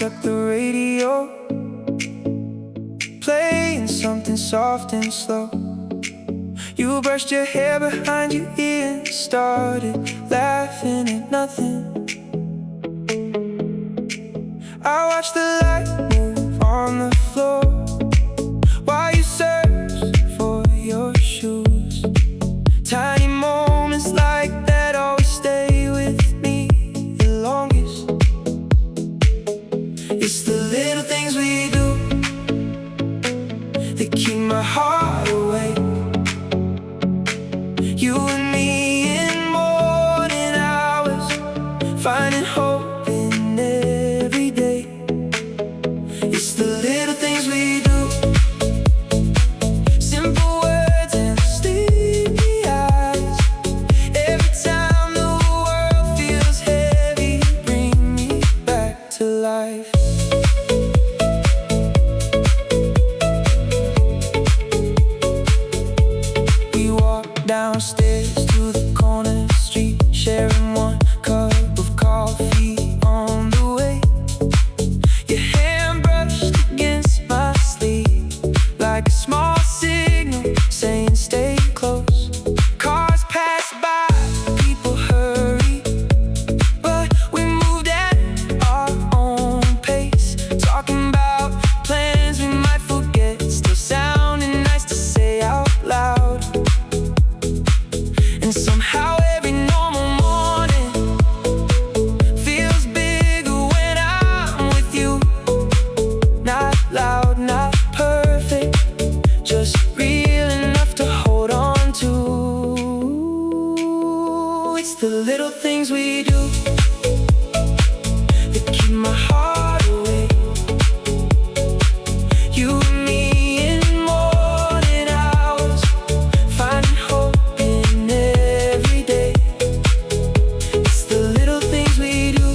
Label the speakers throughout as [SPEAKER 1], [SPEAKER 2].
[SPEAKER 1] up the radio, playing something soft and slow. You brushed your hair behind your ear and started laughing at nothing. I watched the light move on the floor while you searched for your shoes. Tiny moments like that always stay with me the longest. It's the little things we do that keep my heart away. You and me in morning hours, finding hope in every day. It's the little things we do, simple words and sleepy eyes. Every time the world feels heavy, you bring me back to life. We walk downstairs to the corner street, sharing one cup of coffee on the way. Your hand brushed against my sleeve like a small signal saying stay close. Cars pass by, people hurry, but we moved at our own pace. Talking about plans we might forget, still sounding nice to say out loud. And somehow every normal morning feels bigger when I'm with you. Not loud, not perfect, just real enough to hold on to. It's the little things we do that keep my heart away. You and me in morning hours, finding hope in every day. It's the little things we do,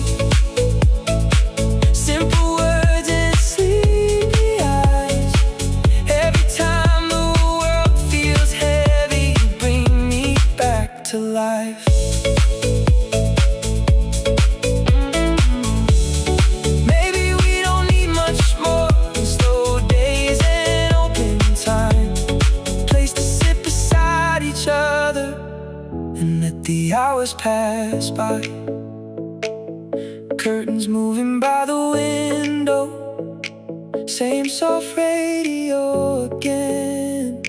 [SPEAKER 1] simple words and sleepy eyes. Every time the world feels heavy, you bring me back to life. Maybe we don't need much more than slow days and open time, place to sit beside each other and let the hours pass by. Curtains moving by the window, same soft radio again.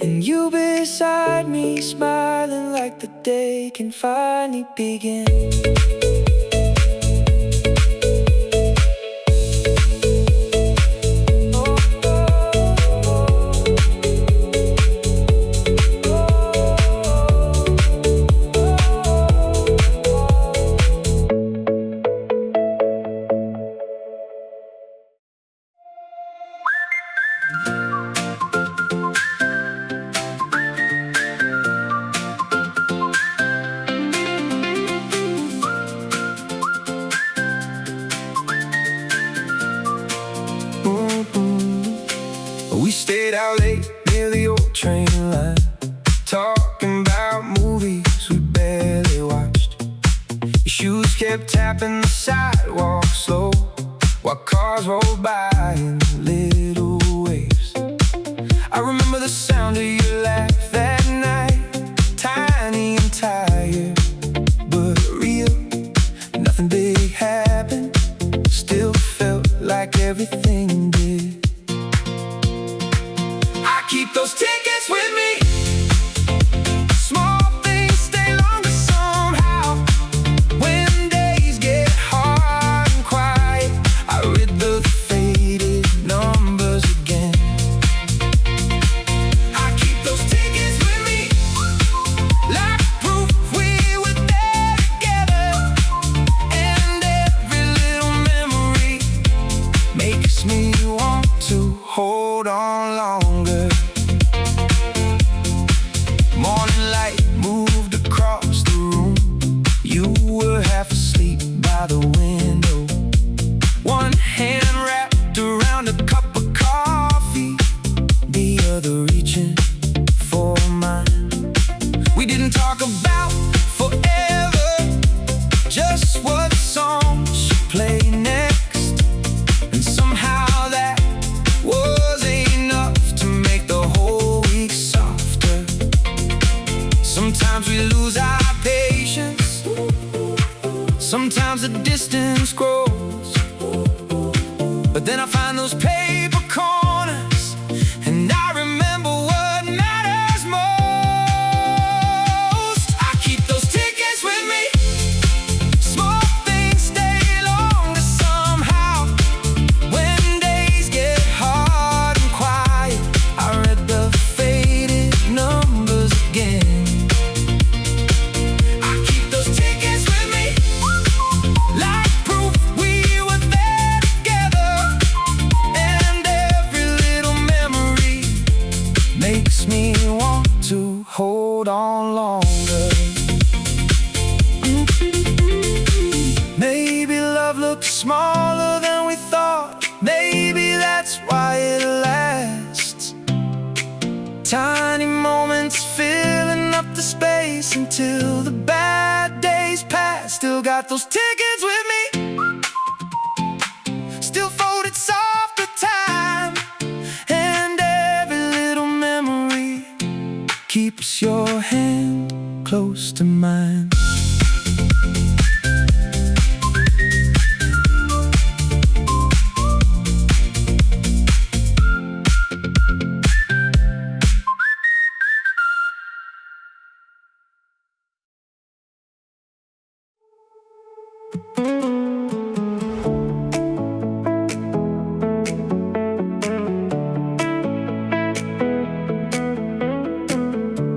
[SPEAKER 1] And you beside me, smiling like the day can finally begin. We stayed out late near the old train line, talking about movies we barely watched. Your shoes kept tapping the sidewalk slow, while cars rolled by in little waves. I remember the sound of your laugh that night, tiny and tired, but real. Nothing big happened, still felt like everything did. I keep those tickets with me. Small things stay longer somehow. When days get hard and quiet, I read the faded numbers again. I keep those tickets with me, like proof we were there together. And every little memory makes me want to hold on longer. distance grows. But then I find those paper corners, and I remember what matters most. I keep those tickets with me. Small things stay longer somehow. When days get hard and quiet, I read the faded numbers again. I keep those tickets with me, like proof we were there together. And every little memory makes me want to hold on longer. Maybe love looks smaller than we thought. Maybe that's why it lasts. Tiny moments filling up the space until the bad days pass. Still got those tickets with me, still folded soft with time. And every little memory keeps your hand close to mine.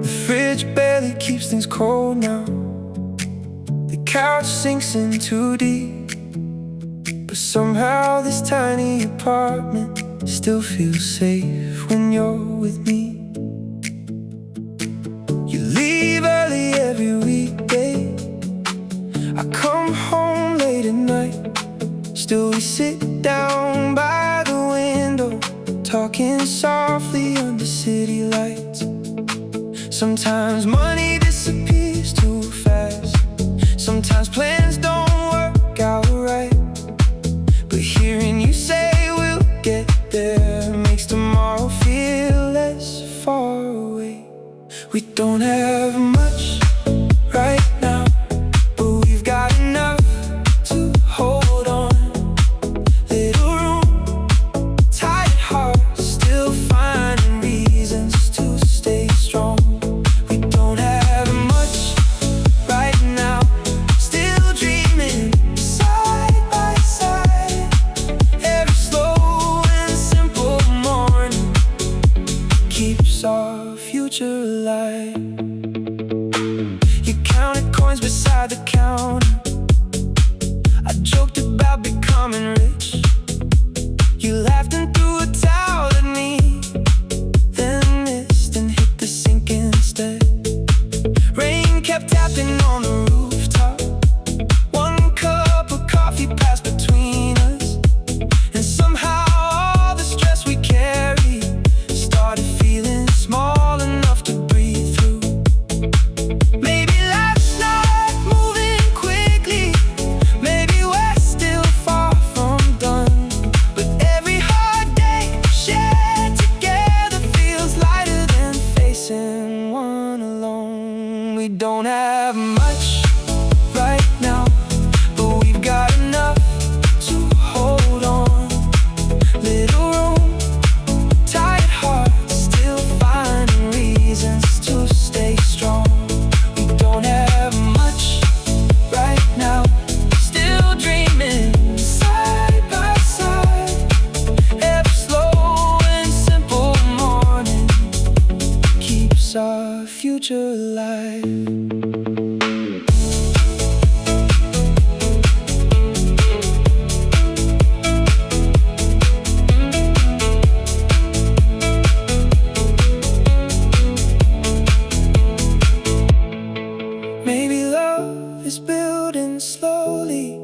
[SPEAKER 1] The fridge barely keeps things cold now. The couch sinks in too deep. But somehow this tiny apartment still feels safe when you're with me. You leave early every weekday. I come home late at night. Still we sit down by the window, talking softly under city lights. Sometimes money disappears too fast. Sometimes plans don't work out right. But hearing you say we'll get there makes tomorrow feel less far away. We don't have much right now, but we've got enough to hold on. Little room, tight hearts, still finding reasons to stay strong. We don't have much right now, still dreaming side by side. Every slow and simple morning keeps our future alive. You counted coins beside the counter. I joked about becoming rich. You laughed and threw a towel at me, then missed and hit the sink instead. Rain kept tapping on the rooftop. One cup of coffee passed between us, and somehow all the stress we carried started feeling small enough to breathe through. Maybe life's not moving quickly, maybe we're still far from done. But every hard day shared together feels lighter than facing one alone. We don't have much right now, but we've got enough to hold on. Little room, tight hearts, still finding reasons to stay strong. We don't have much right now, still dreaming side by side. Every slow and simple morning keeps our future alive. Maybe love is building slowly,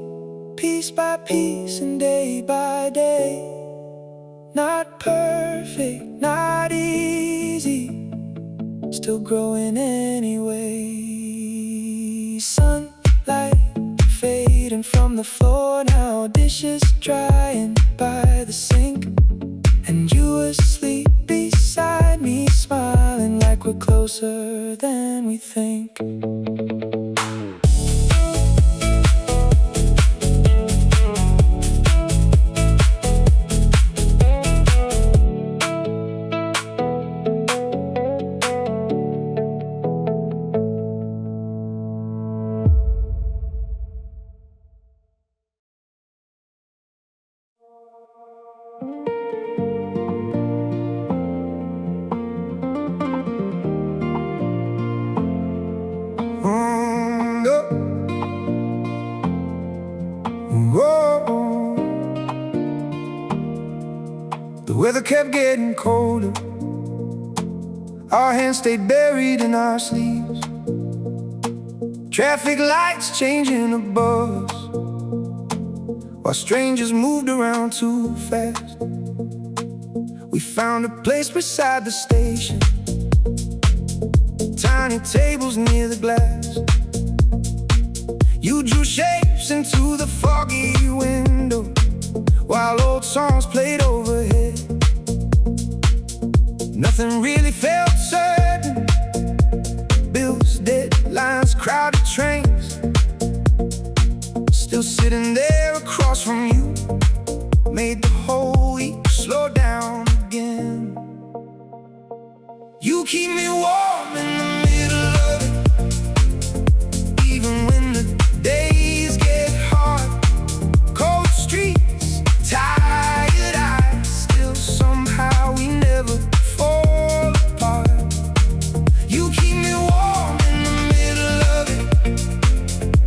[SPEAKER 1] piece by piece and day by day. Not perfect, not easy, still growing anyway. Sunlight fading from the floor now, dishes drying by the sink. And you asleep beside me, smiling like we're closer than we think. kept getting colder. Our hands stayed buried in our sleeves. Traffic lights changing above us, while strangers moved around too fast. We found a place beside the station, tiny tables near the glass. You drew shapes into the foggy window, while old songs played overhead. Nothing really felt certain. Bills, deadlines, crowded trains. Still sitting there across from you made the whole week slow down again. You keep me warm in the middle of it, even when the days get hard. Cold streets, tired eyes, still somehow we never fall apart. You keep me warm in the middle of it,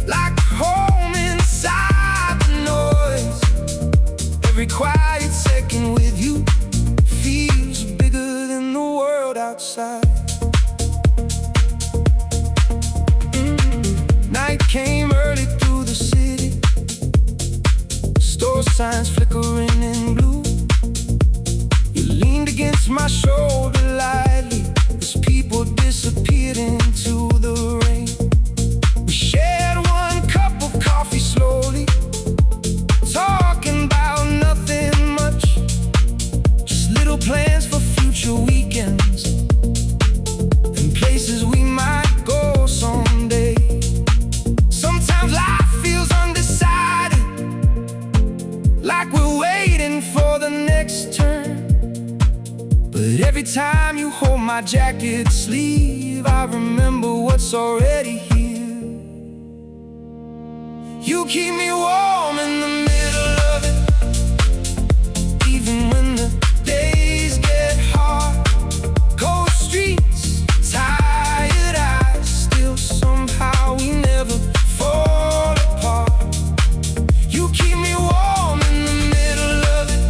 [SPEAKER 1] like home inside the noise. Every quiet second with you feels bigger than the world outside. Night came early through the city, store signs flickering in blue. You leaned against my shoulder lightly as people disappeared into the rain. We shared one cup of coffee slowly, talking about nothing much, just little plans for future weekends and places we might go someday. Sometimes life feels undecided, like we're waiting for the next turn. But every time you hold my jacket sleeve, I remember what's already here. You keep me warm in the middle of it, even when the days get hard. Cold streets, tired eyes, still somehow we never fall apart. You keep me warm in the middle of it,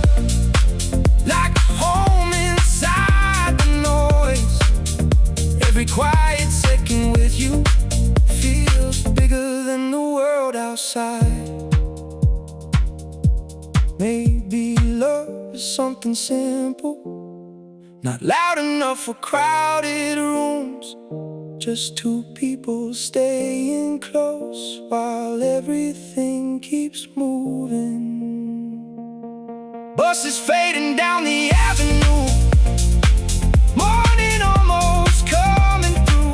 [SPEAKER 1] like home inside the noise. Every quiet second with you feels bigger than the world outside. Maybe love is something simple, not loud enough for crowded rooms, just two people staying close while everything keeps moving. Buses fading down the avenue, morning almost coming through,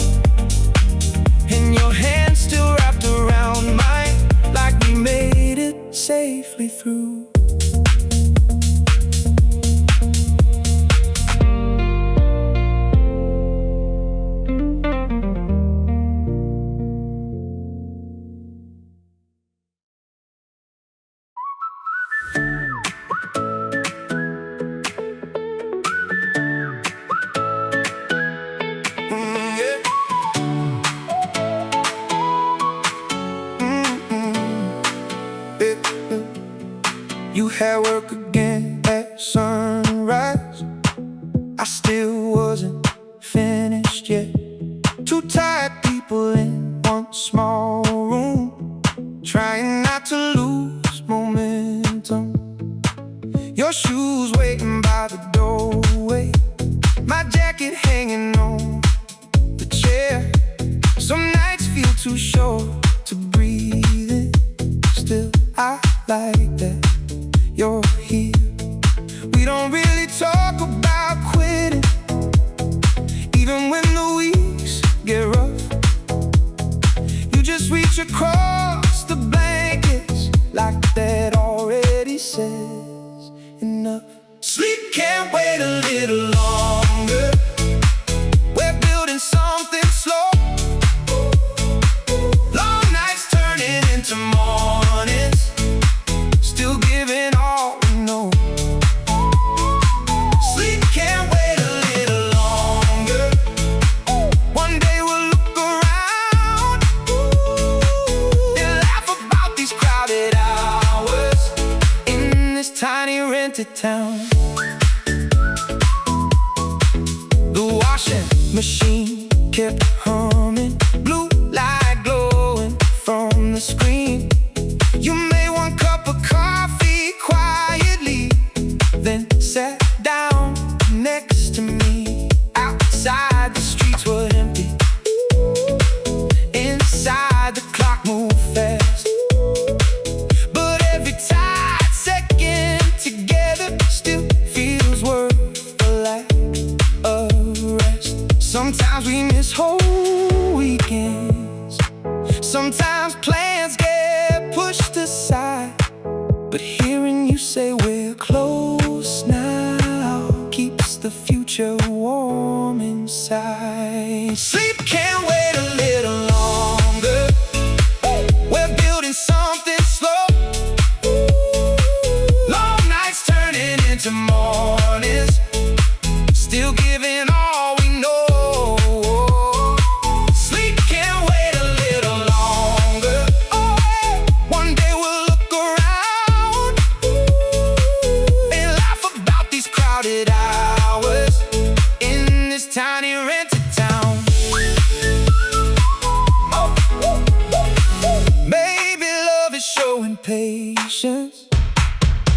[SPEAKER 1] and your hand still wrapped around mine, like we made it safely through. You had work again at sunrise. I still wasn't finished yet. Two tired people in one small room, trying not to lose momentum. Your shoes waiting by the doorway, my jacket hanging on the chair. Some nights feel too short to breathe in, still I like that you're here. We don't really talk about quitting, even when the weeks get rough. You just reach across the blankets like that already says enough. Sleep can't wait a little longer. We're building something slow. Long nights turning into mornings, still giving all we know. Sleep can't wait a little longer. One day we'll look around and laugh about these crowded hours in this tiny rented town. washing machine kept humming, blue light glowing from the screen. You made one cup of coffee quietly, then sat down next to me. Outside the streets were empty, inside the clock moved fast. But every tight second together still feels worth a lack of rest. Sometimes we miss whole weekends, sometimes plans get pushed aside. But hearing you say we're close now keeps the future warm inside. Sleep can't wait a little longer. We're building something slow. Long nights turning into mornings, still giving all we know. Sleep can't wait a little longer. One day we'll look around and laugh about these crowded hours in this tiny rented town. Maybe love is showing patience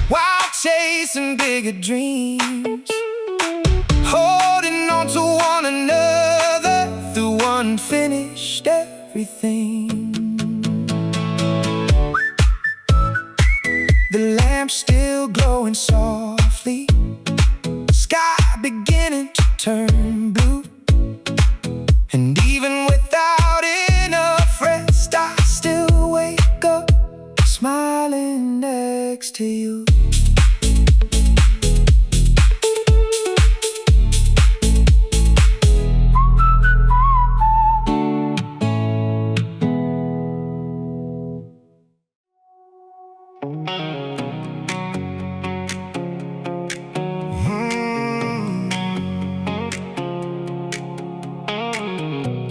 [SPEAKER 1] while chasing bigger dreams, holding on to one another through unfinished everything. The lamp still glowing softly, sky beginning to turn blue. And even without enough rest, I still wake up smiling next to you.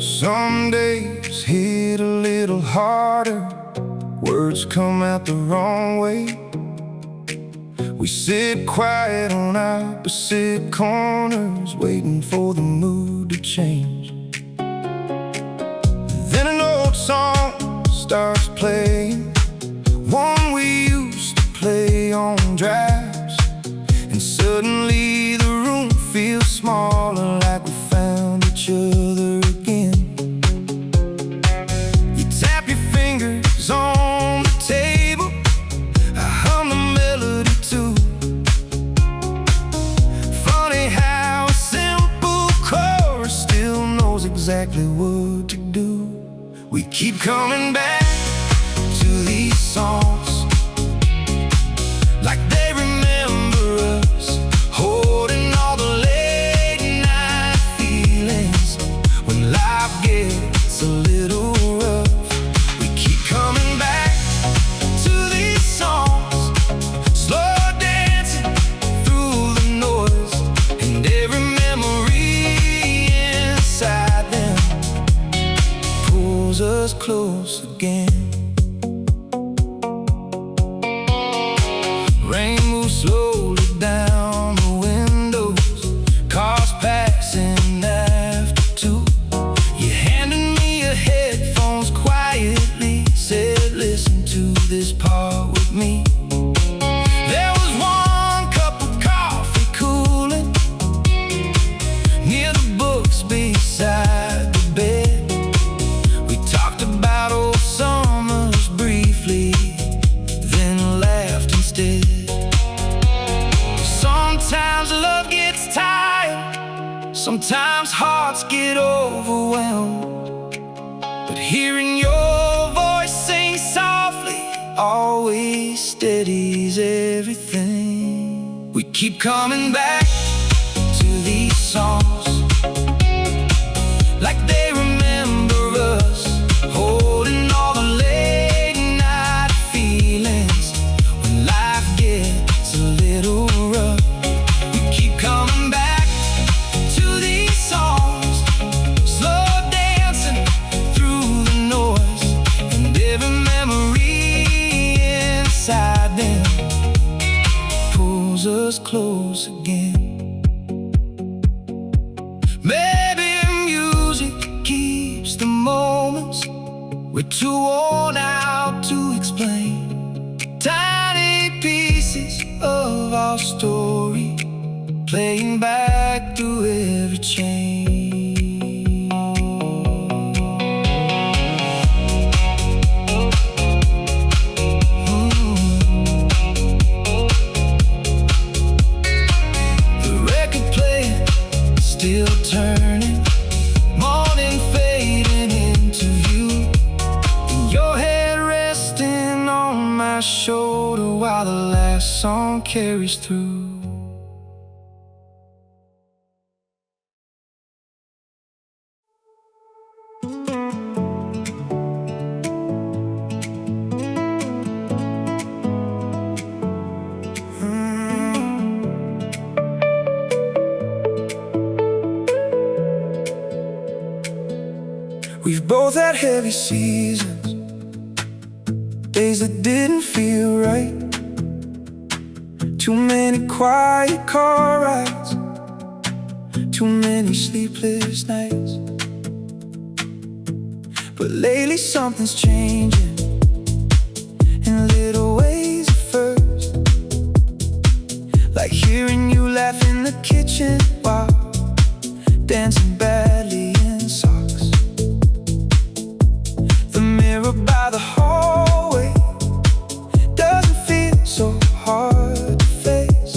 [SPEAKER 1] Some days hit a little harder, words come out the wrong way. We sit quiet on opposite corners, waiting for the mood to change. Then an old song starts playing, one we used to play on drives. And suddenly the room feels smaller, like we found each other again. On the table, I hum the melody too. Funny how a simple chorus still knows exactly what to do. We keep coming back to these songs, like they remember us, holding all the late night feelings when life gets a little rough. Coming back to these songs, slow dancing through the noise, and every memory inside them pulls us close again. Rain moves slowly down the windows, cars passing after 2. You're handing me your headphones quietly, said listen to this part with me. There was one cup of coffee cooling near the books beside the bed. We talked about old summers briefly, then laughed instead. Sometimes love gets tired, sometimes hearts get overwhelmed, but hearing your voice sing softly always steadies everything. We keep coming back to these songs, like they remember us, holding all the late night feelings when life gets a little rough. We keep coming back to these songs, slow dancing through the noise, and every memory inside them pulls us close again. We're too worn out to explain. Tiny pieces of our story, playing back through every chain. The record player still turning, morning fading into view, and your head resting on my shoulder while the last song carries through. We've both had heavy seasons, days that didn't feel right. Too many quiet car rides, too many sleepless nights. But lately something's changing, in little ways at first. Like hearing you laugh in the kitchen while dancing badly in socks. The mirror by the hallway doesn't feel so hard to face.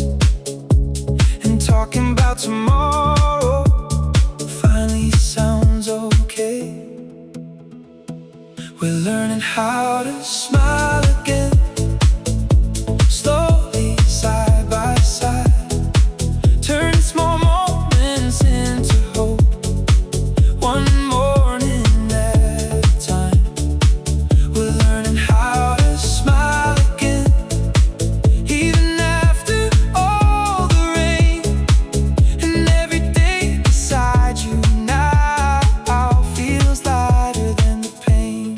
[SPEAKER 1] And talking about tomorrow finally sounds okay. We're learning how to smile again, slowly, side by side, turning small moments into hope, one morning at a time. We're learning how to smile again, even after all the rain. And every day beside you now feels lighter than the pain.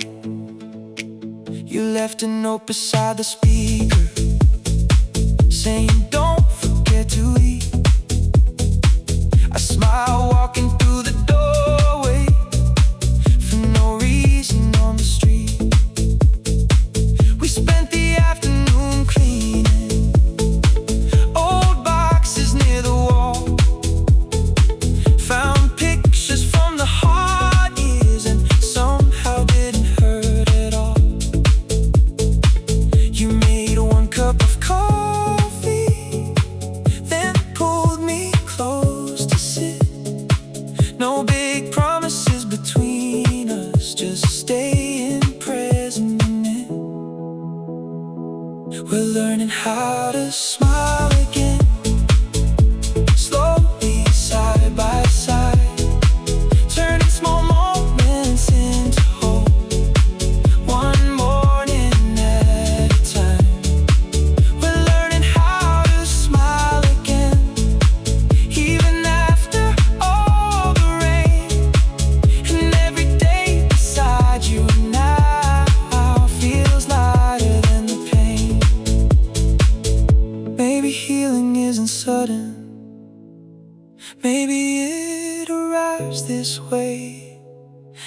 [SPEAKER 1] You left a note beside the speaker saying don't forget to eat. I smile walking through the doorway for no reason on the street. We spent the afternoon cleaning old boxes near the wall, found pictures from the hard years and somehow didn't hurt at all. You made one cup of coffee, then pulled me close to sit. No big promises between us, just staying present in it. We're learning how to smile again, slowly, side by side, turning small moments into hope, one morning at a time. We're learning how to smile again, even after all the rain. And every day beside you now feels lighter than the pain. Maybe healing isn't sudden, maybe it arrives this way,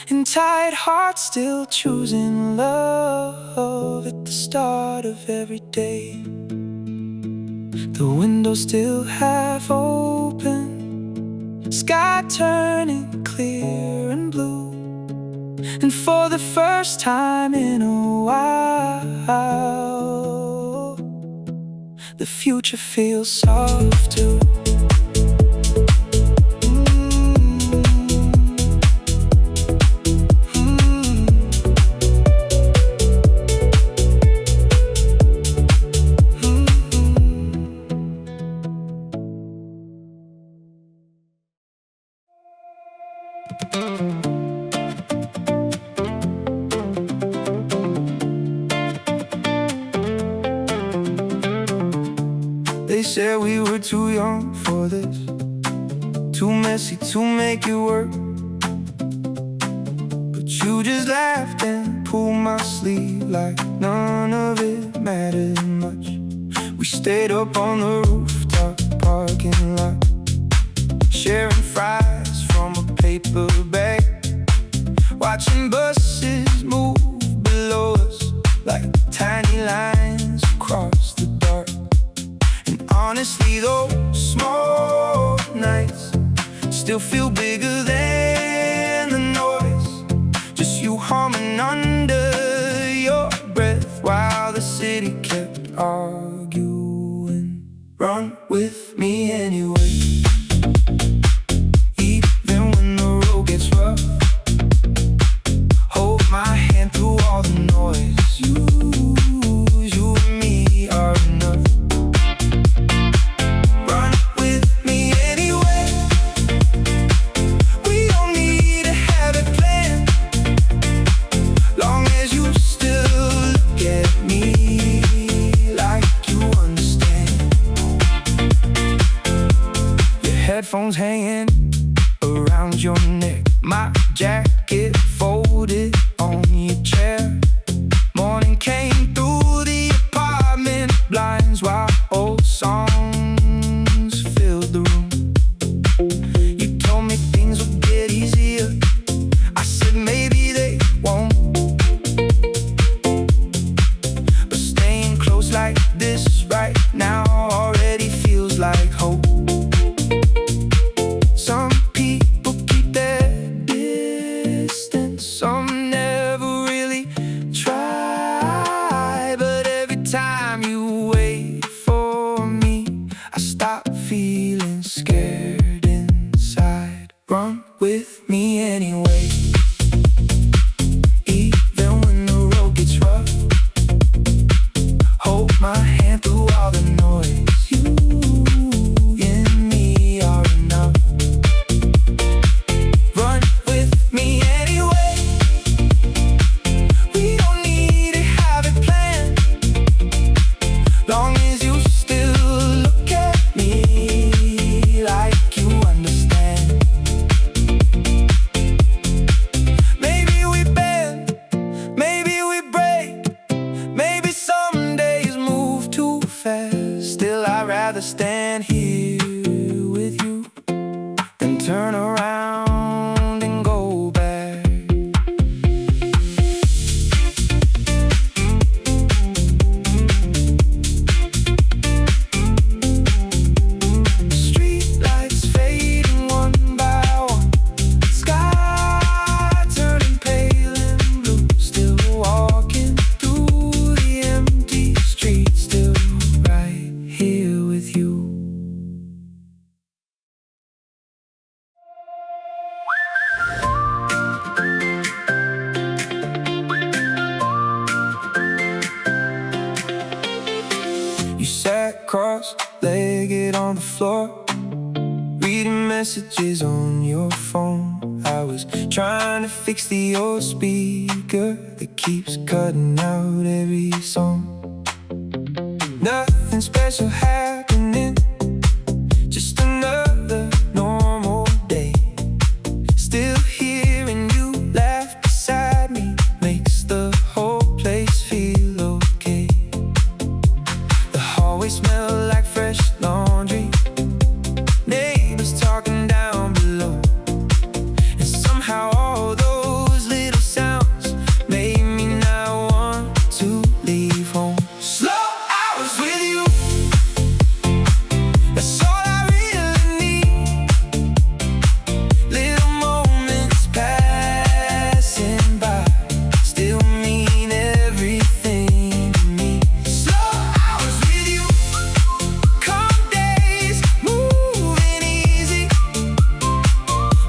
[SPEAKER 1] in tired hearts still choosing love at the start of every day. The window still half open, sky turning clear and blue, and for the first time in a while, the future feels soft too. They said we were too young for this, too messy to make it work. But you just laughed and pulled my sleeve like none of it mattered much. We stayed up on the rooftop parking lot, sharing fries from a paper bag, watching buses move still feel bigger than the noise. Just you humming under your breath while the city kept arguing. Run with me anyway. Even when the road gets rough, hold my hand through all the noise. You and me are enough. Run with me anyway. We don't need to have it planned, long as you still look at me like you understand. Your headphones hanging around your neck, my jacket folded on your chair. Morning came through the apartment blinds while old songs filled the room. You told me things would get easier. I said maybe they won't, but staying close like this right now already feels like hope. Some people keep their distance, some never really try. But every time you wait for me, I stop feeling scared inside. Run with me anyway. Even when the road gets rough, hold my hand through all the noise. You and me are enough. Run with me anyway. We don't need to have it planned, long as you still look at me like you understand. Maybe we bend, maybe we break, maybe some days move too fast. Still I'd rather stand here with you than turn around and go back. Street lights fading one by one, sky turning pale and blue. Still walking through the empty streets, still right here with you. You sat cross-legged on the floor, reading messages on your phone. I was trying to fix the old speaker that keeps cutting out every song. Nothing special happening, just another normal day. Still hearing you laugh beside me makes the whole place feel okay. The hallways smell like fresh laundry, neighbors talking down below, and somehow all those little sounds made me not want to leave home. Slow hours with you, that's all I really need. Little moments passing by still mean everything to me. Slow hours with you, calm days moving easy.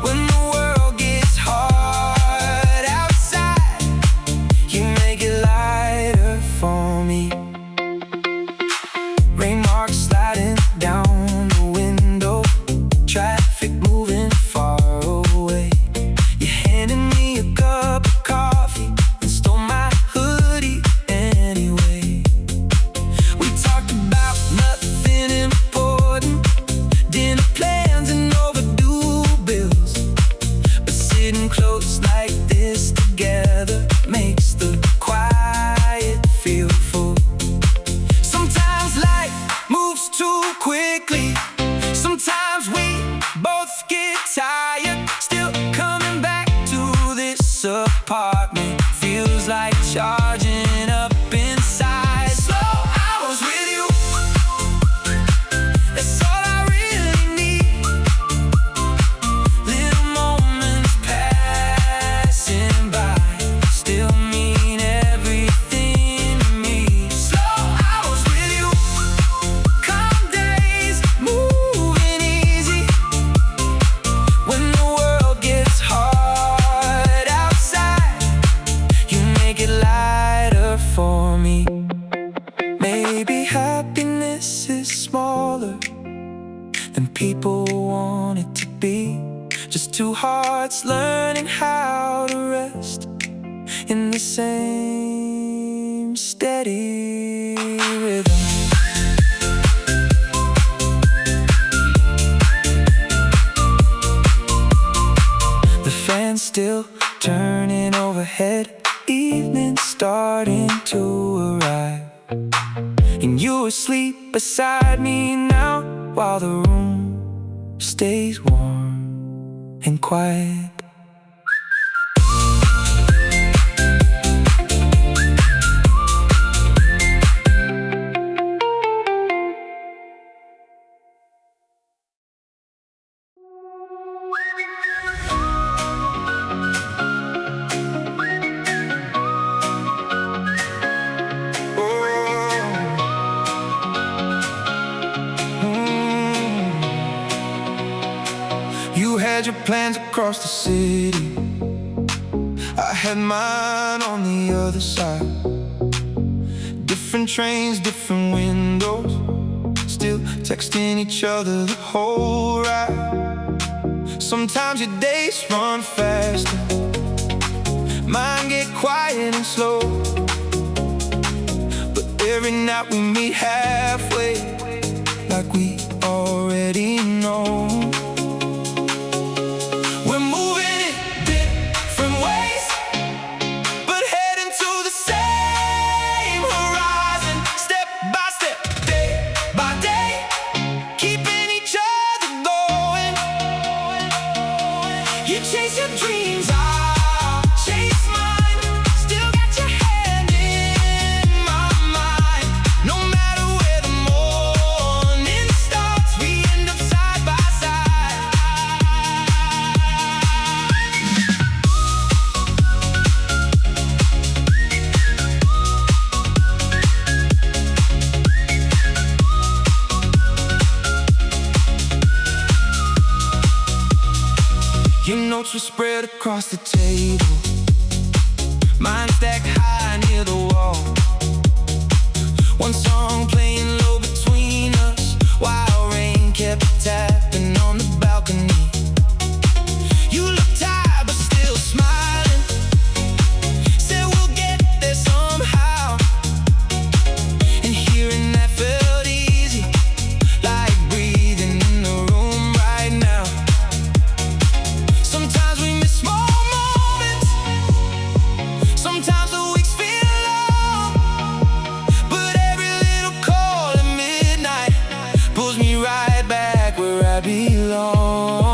[SPEAKER 1] When the world gets hard outside, you make it lighter for me. Rain marks sliding down the window, traffic moving far away. You handed me a cup of coffee and stole my hoodie anyway. We talked about nothing important, dinner plans and overdue bills, but sitting close like this together makes the quiet feel full. Sometimes life moves too quickly, sometimes we both get tired. Still coming back to this apartment feels like charging up inside. Slow hours with you, that's all I really need. Just two hearts learning how to rest in the same steady rhythm. The fan's still turning overhead, evening starting to arrive, and you asleep beside me now, while the room stays warm and quiet. You had your plans across the city, I had mine on the other side. Different trains, different windows, still texting each other the whole ride. Sometimes your days run faster, mine get quiet and slow, but every night we meet halfway, like we already know. You chase your dreams, I'll chase mine. Still got your hand in my mind. No matter where the morning starts, we end up side by side. Your notes were spread across the table, mine stacked high near the wall. One song playing low between us, while rain kept tapping on the balcony. You looked tired but still smiling, said we'll get there somehow. And hearing that felt easy, like breathing in the room right now. Sometimes we miss small moments, sometimes the weeks feel long, but every little call at midnight pulls me right back where I belong.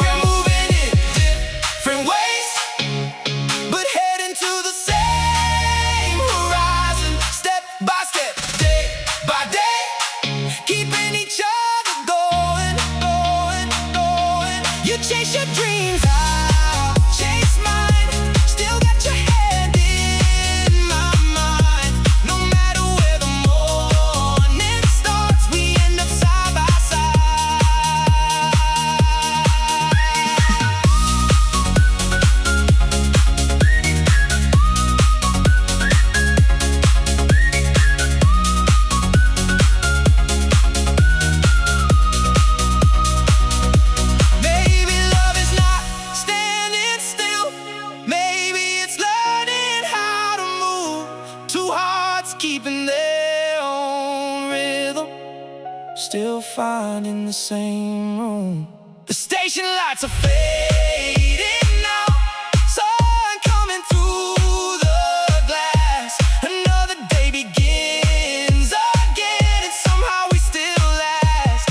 [SPEAKER 1] We're moving in different ways, but heading to the same horizon. Step by step, day by day, keeping each other going, going, going. You chase your dreams, I'll chase mine. Still got your hand in my mind. No matter where the morning starts, we end up side by side. Maybe love is not standing still, maybe it's learning how to move. Two hearts keeping their own rhythm, still finding the same room. The station lights are fading now, sun coming through the glass. Another day begins again, and somehow we still last.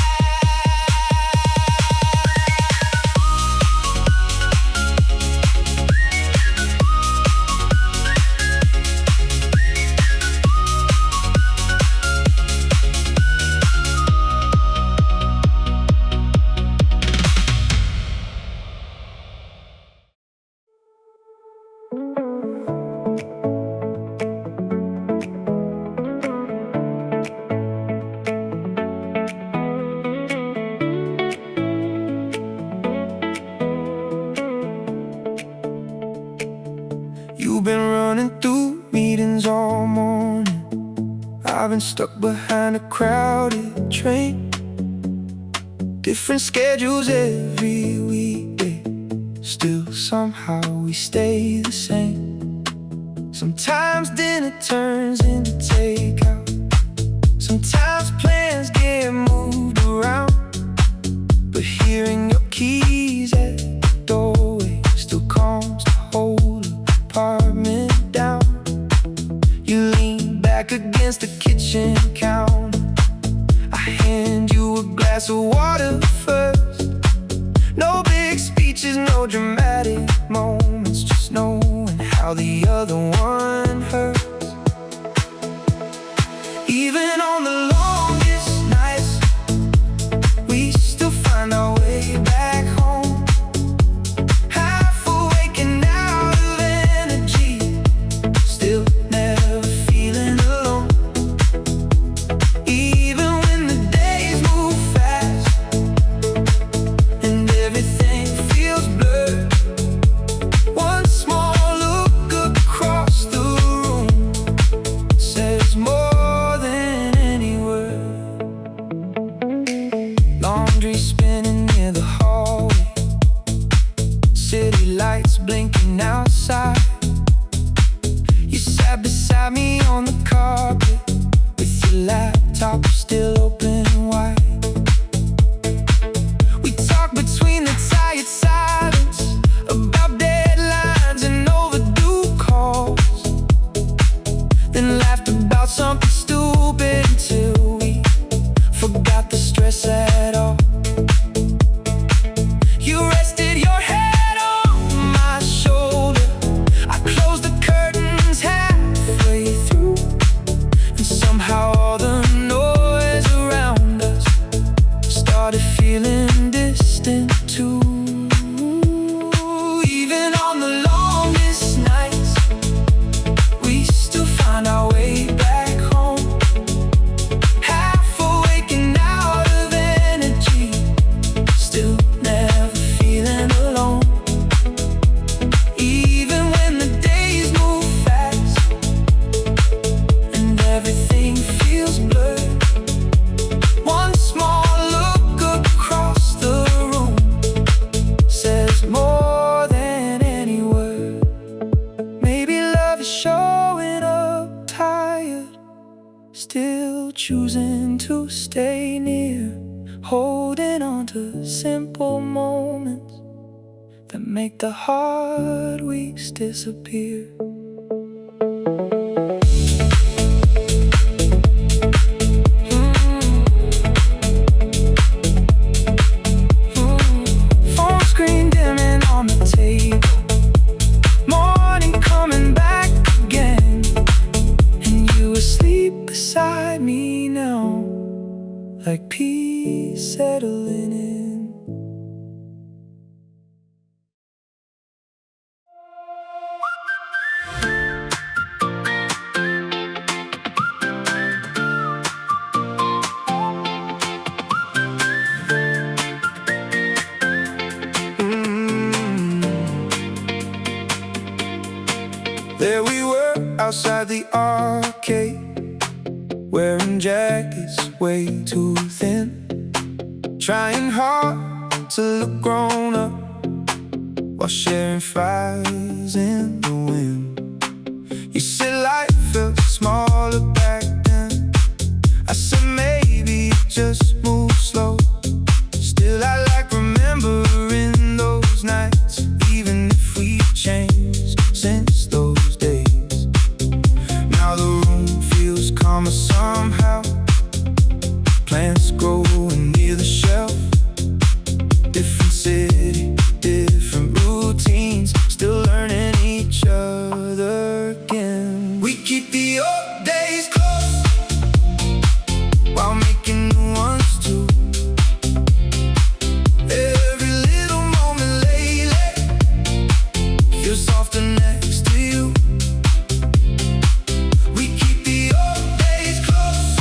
[SPEAKER 1] You've been running through meetings all morning, I've been stuck behind a crowded train. different schedules every weekday. Still somehow we stay the same. Sometimes dinner turns into takeout. Sometimes plans get moved around. But hearing your keys at the doorway still calms the whole apartment down. You lean back against the kitchen counter. I hand you a glass of water first. No big speeches, no dramatic moments, just knowing how the other one hurts. Even on the longest nights, we still find our way back home. Half awake and out of energy, still never feeling alone. Even when the days move fast and everything feels blurred, one small look across the room says more than any word. Laundry spinning near the hallway, city lights blinking outside. You sat beside me on the carpet with your laptop still open wide. We talked between the tired silence about deadlines and overdue calls, then laughed about something stupid until we forgot the stress at all. You rested your head on my shoulder. I closed the curtains halfway through, and somehow all the noise around us started feeling distant too. Even on the longest nights, we still find our way back home. Half awake and out of energy, still never feeling alone. Even when the days move fast and everything feels blurred, one small look across the room says more than any word. Maybe love is showing up tired, still choosing to stay near, holding on to simple moments that make the hard weeks disappear. Phone screen dimming on the table, morning coming back again, and you asleep beside me now, like peace settling in. There we were outside the arcade, wearing jackets way too thin, trying hard to look grown up while sharing fires in the wind. You said life felt smaller back then. I said maybe it just moved slow. Still I like remembering those nights, even if we've changed since those days. Now the room feels calmer somehow. Plants growing near the shelf. Different city, different routines, still learning each other again. We keep the old days close while making new ones too. Every little moment lately feels softer next to you. We keep the old days close,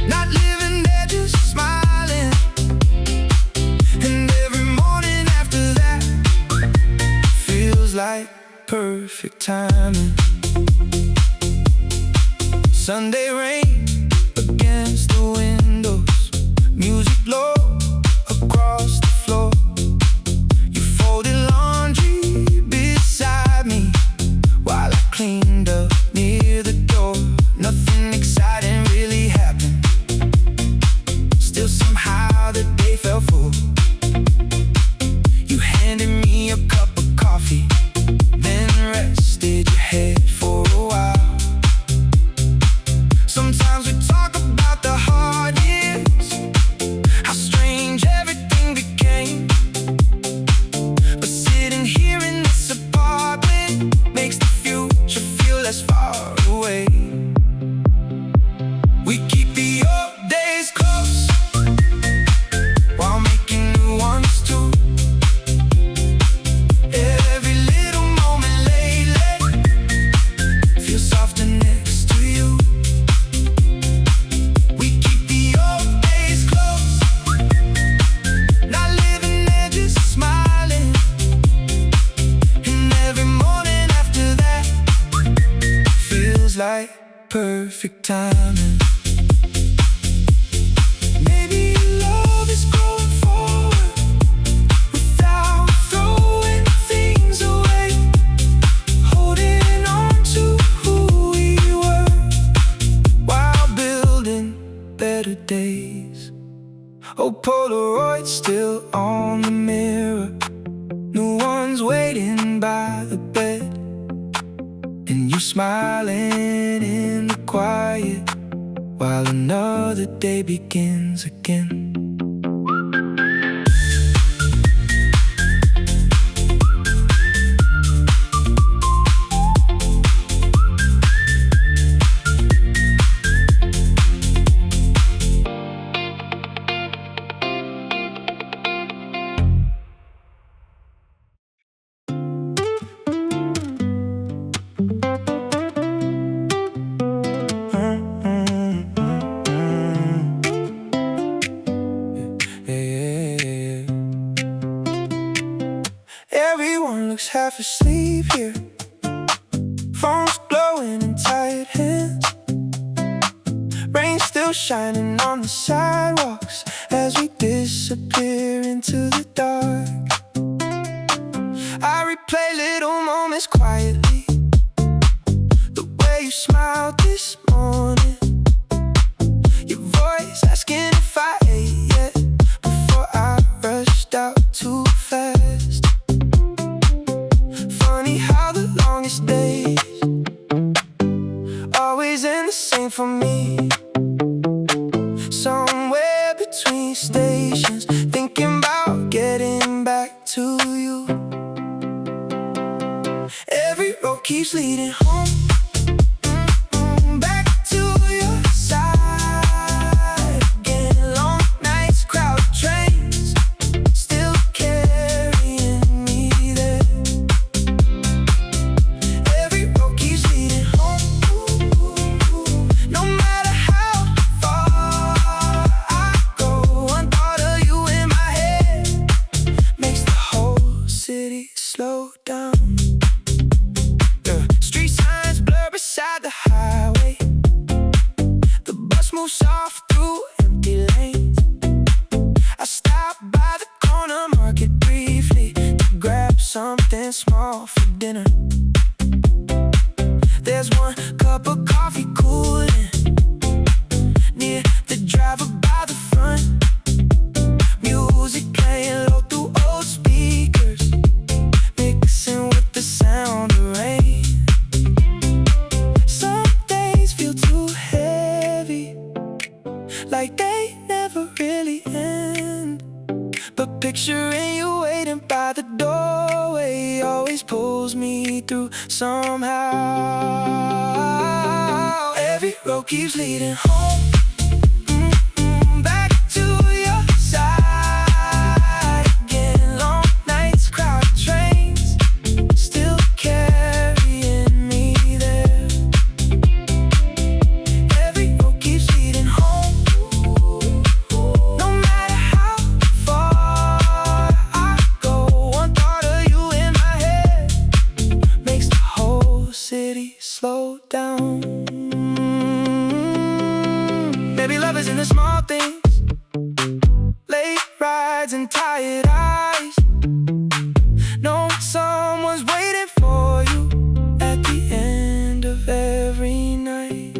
[SPEAKER 1] not living there, just smiling. And every morning after that feels like perfect timing. Sunday rain against the windows, music low perfect timing. Maybe love is growing forward without throwing things away, holding on to who we were while building better days. Oh, Polaroid still on the mirror, no one's waiting by the bed, and you smiling in the quiet while another day begins again. Everyone looks half asleep here, phones glowing in tired hands, rain still shining on the sidewalks as we disappear into the dark. I replay little moments quietly, the way you smiled this morning, your voice asking if I ate yet before I rushed out too fast. Funny how the longest days always end the same for me. Somewhere between stations, thinking about getting back to you. Every road keeps leading home, back to your side again. Long nights, crowded trains, still carrying me there. Every road keeps leading home, no matter how far I go. One thought of you in my head makes the whole city slow down. Street signs blur beside the highway, the bus moves off through empty lanes. I stop by the corner market briefly to grab something small for dinner. There's one cup of coffee cooling near the driver by the front, music playing low through old speakers, mixing with the sound of rain. Some days feel too heavy, like they never really end, but picturing you waiting by the doorway always pulls me through somehow. Every road keeps leading home, back to your side again. Long nights, crowded trains, still carrying me there. Every road keeps leading home, no matter how far I go. One thought of you in my head makes the whole city slow down. Maybe love is in the small things, late rides and tired eyes, knowing someone's waiting for you at the end of every night.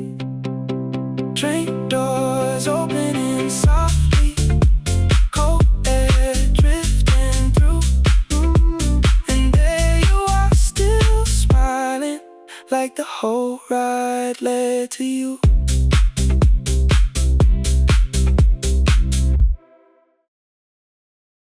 [SPEAKER 1] Train doors opening softly, cold air drifting through, and there you are still smiling, like the whole ride led to you.